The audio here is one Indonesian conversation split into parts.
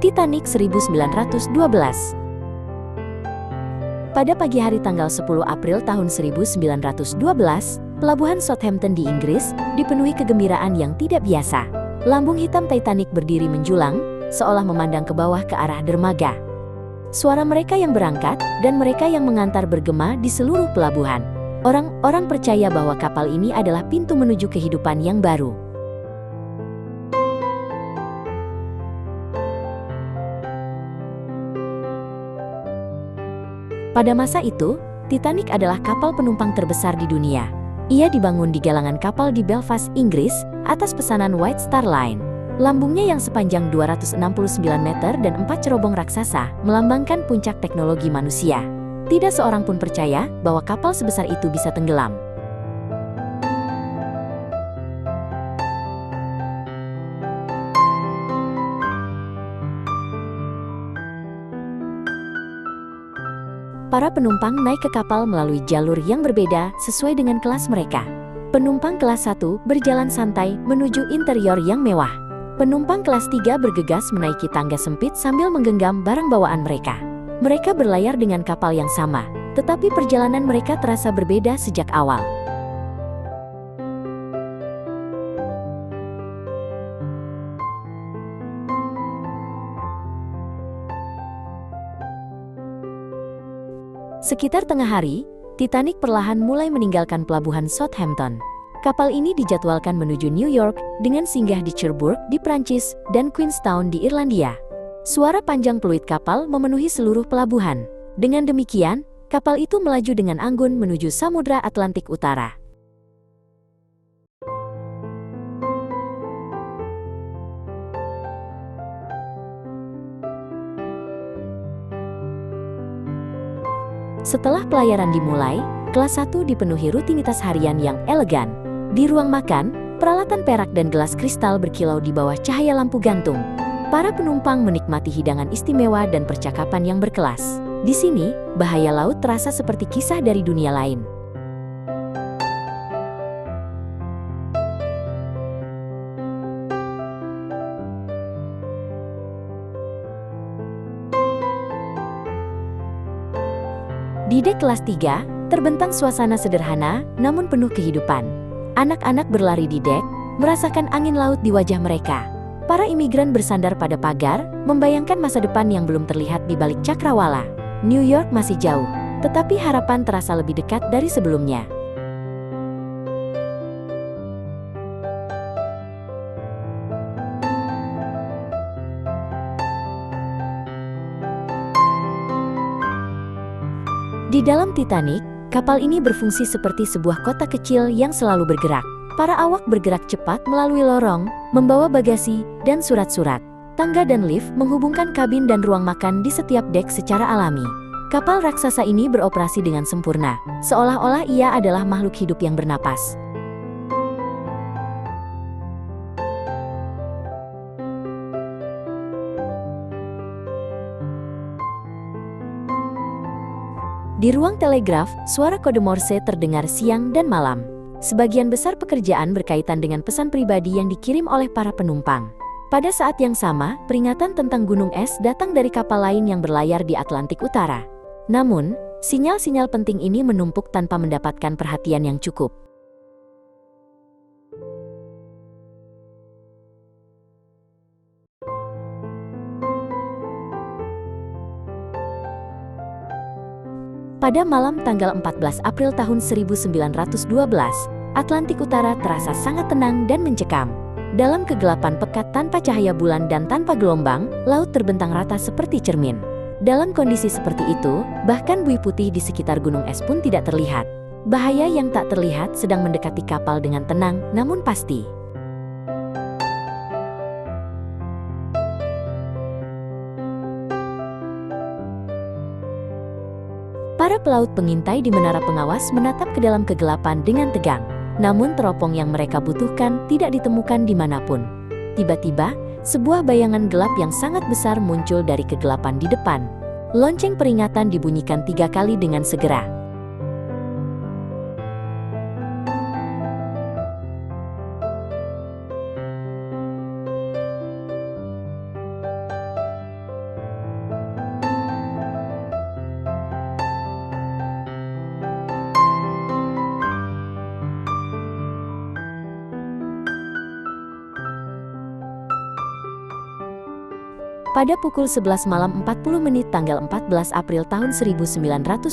Titanic 1912. Pada pagi hari tanggal 10 April tahun 1912, pelabuhan Southampton di Inggris dipenuhi kegembiraan yang tidak biasa. Lambung hitam Titanic berdiri menjulang, seolah memandang ke bawah ke arah dermaga. Suara mereka yang berangkat dan mereka yang mengantar bergema di seluruh pelabuhan. Orang-orang percaya bahwa kapal ini adalah pintu menuju kehidupan yang baru. Pada masa itu, Titanic adalah kapal penumpang terbesar di dunia. Ia dibangun di galangan kapal di Belfast, Inggris, atas pesanan White Star Line. Lambungnya yang sepanjang 269 meter dan 4 cerobong raksasa melambangkan puncak teknologi manusia. Tidak seorang pun percaya bahwa kapal sebesar itu bisa tenggelam. Para penumpang naik ke kapal melalui jalur yang berbeda sesuai dengan kelas mereka. Penumpang kelas 1 berjalan santai menuju interior yang mewah. Penumpang kelas 3 bergegas menaiki tangga sempit sambil menggenggam barang bawaan mereka. Mereka berlayar dengan kapal yang sama, tetapi perjalanan mereka terasa berbeda sejak awal. Sekitar tengah hari, Titanic perlahan mulai meninggalkan pelabuhan Southampton. Kapal ini dijadwalkan menuju New York dengan singgah di Cherbourg di Prancis dan Queenstown di Irlandia. Suara panjang peluit kapal memenuhi seluruh pelabuhan. Dengan demikian, kapal itu melaju dengan anggun menuju Samudra Atlantik Utara. Setelah pelayaran dimulai, kelas 1 dipenuhi rutinitas harian yang elegan. Di ruang makan, peralatan perak dan gelas kristal berkilau di bawah cahaya lampu gantung. Para penumpang menikmati hidangan istimewa dan percakapan yang berkelas. Di sini, bahaya laut terasa seperti kisah dari dunia lain. Di dek kelas 3, terbentang suasana sederhana namun penuh kehidupan. Anak-anak berlari di dek, merasakan angin laut di wajah mereka. Para imigran bersandar pada pagar, membayangkan masa depan yang belum terlihat di balik cakrawala. New York masih jauh, tetapi harapan terasa lebih dekat dari sebelumnya. Di dalam Titanic, kapal ini berfungsi seperti sebuah kota kecil yang selalu bergerak. Para awak bergerak cepat melalui lorong, membawa bagasi dan surat-surat. Tangga dan lift menghubungkan kabin dan ruang makan di setiap dek secara alami. Kapal raksasa ini beroperasi dengan sempurna, seolah-olah ia adalah makhluk hidup yang bernapas. Di ruang telegraf, suara kode Morse terdengar siang dan malam. Sebagian besar pekerjaan berkaitan dengan pesan pribadi yang dikirim oleh para penumpang. Pada saat yang sama, peringatan tentang gunung es datang dari kapal lain yang berlayar di Atlantik Utara. Namun, sinyal-sinyal penting ini menumpuk tanpa mendapatkan perhatian yang cukup. Pada malam tanggal 14 April tahun 1912, Atlantik Utara terasa sangat tenang dan mencekam. Dalam kegelapan pekat tanpa cahaya bulan dan tanpa gelombang, laut terbentang rata seperti cermin. Dalam kondisi seperti itu, bahkan buih putih di sekitar gunung es pun tidak terlihat. Bahaya yang tak terlihat sedang mendekati kapal dengan tenang namun pasti. Para pelaut pengintai di menara pengawas menatap ke dalam kegelapan dengan tegang. Namun teropong yang mereka butuhkan tidak ditemukan dimanapun. Tiba-tiba, sebuah bayangan gelap yang sangat besar muncul dari kegelapan di depan. Lonceng peringatan dibunyikan 3 kali dengan segera. Pada pukul 11 malam 40 menit tanggal 14 April tahun 1912,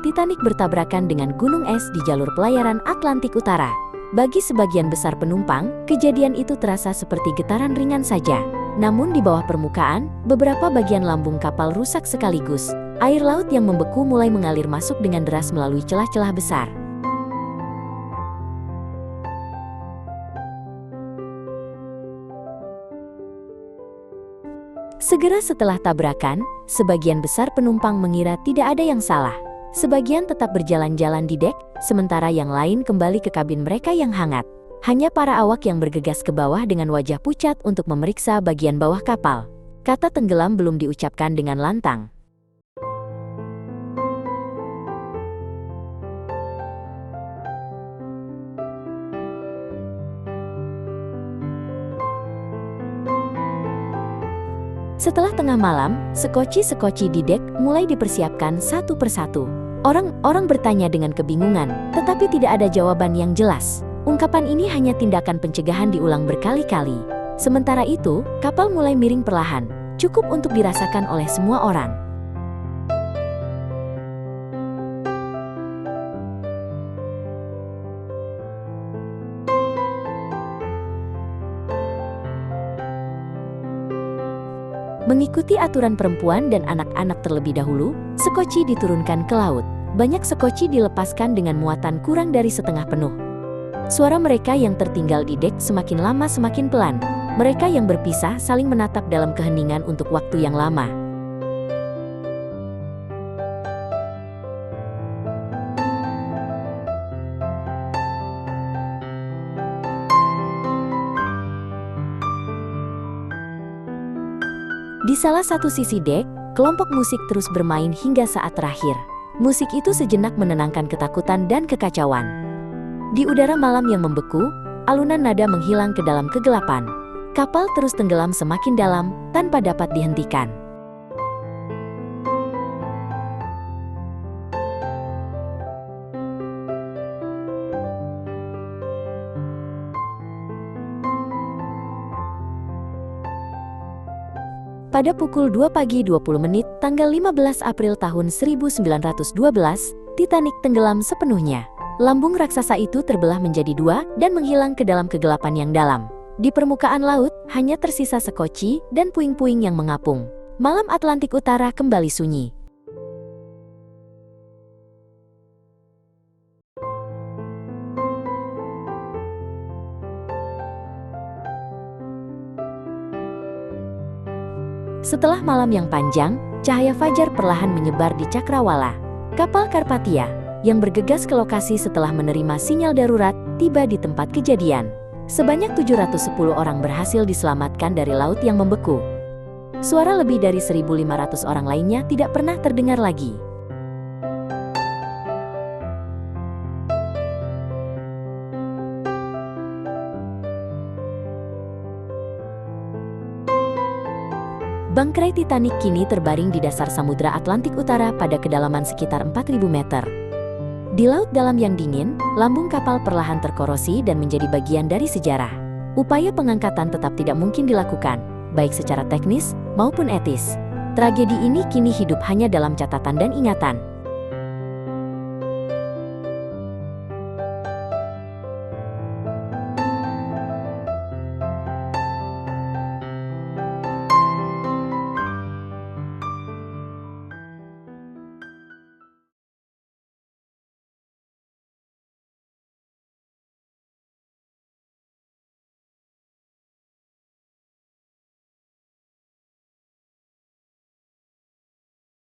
Titanic bertabrakan dengan gunung es di jalur pelayaran Atlantik Utara. Bagi sebagian besar penumpang, kejadian itu terasa seperti getaran ringan saja. Namun di bawah permukaan, beberapa bagian lambung kapal rusak sekaligus. Air laut yang membeku mulai mengalir masuk dengan deras melalui celah-celah besar. Segera setelah tabrakan, sebagian besar penumpang mengira tidak ada yang salah. Sebagian tetap berjalan-jalan di dek, sementara yang lain kembali ke kabin mereka yang hangat. Hanya para awak yang bergegas ke bawah dengan wajah pucat untuk memeriksa bagian bawah kapal. Kata tenggelam belum diucapkan dengan lantang. Setelah tengah malam, sekoci-sekoci di dek mulai dipersiapkan satu persatu. Orang-orang bertanya dengan kebingungan, tetapi tidak ada jawaban yang jelas. Ungkapan ini hanya tindakan pencegahan diulang berkali-kali. Sementara itu, kapal mulai miring perlahan, cukup untuk dirasakan oleh semua orang. Mengikuti aturan perempuan dan anak-anak terlebih dahulu, sekoci diturunkan ke laut. Banyak sekoci dilepaskan dengan muatan kurang dari setengah penuh. Suara mereka yang tertinggal di dek semakin lama semakin pelan. Mereka yang berpisah saling menatap dalam keheningan untuk waktu yang lama. Di salah satu sisi dek, kelompok musik terus bermain hingga saat terakhir. Musik itu sejenak menenangkan ketakutan dan kekacauan. Di udara malam yang membeku, alunan nada menghilang ke dalam kegelapan. Kapal terus tenggelam semakin dalam, tanpa dapat dihentikan. Pada pukul 2 pagi 20 menit, tanggal 15 April tahun 1912, Titanic tenggelam sepenuhnya. Lambung raksasa itu terbelah menjadi dua dan menghilang ke dalam kegelapan yang dalam. Di permukaan laut, hanya tersisa sekoci dan puing-puing yang mengapung. Malam Atlantik Utara kembali sunyi. Setelah malam yang panjang, cahaya fajar perlahan menyebar di Cakrawala. Kapal Karpathia, yang bergegas ke lokasi setelah menerima sinyal darurat, tiba di tempat kejadian. Sebanyak 710 orang berhasil diselamatkan dari laut yang membeku. Suara lebih dari 1.500 orang lainnya tidak pernah terdengar lagi. Bangkai Titanic kini terbaring di dasar Samudra Atlantik Utara pada kedalaman sekitar 4.000 meter. Di laut dalam yang dingin, lambung kapal perlahan terkorosi dan menjadi bagian dari sejarah. Upaya pengangkatan tetap tidak mungkin dilakukan, baik secara teknis maupun etis. Tragedi ini kini hidup hanya dalam catatan dan ingatan.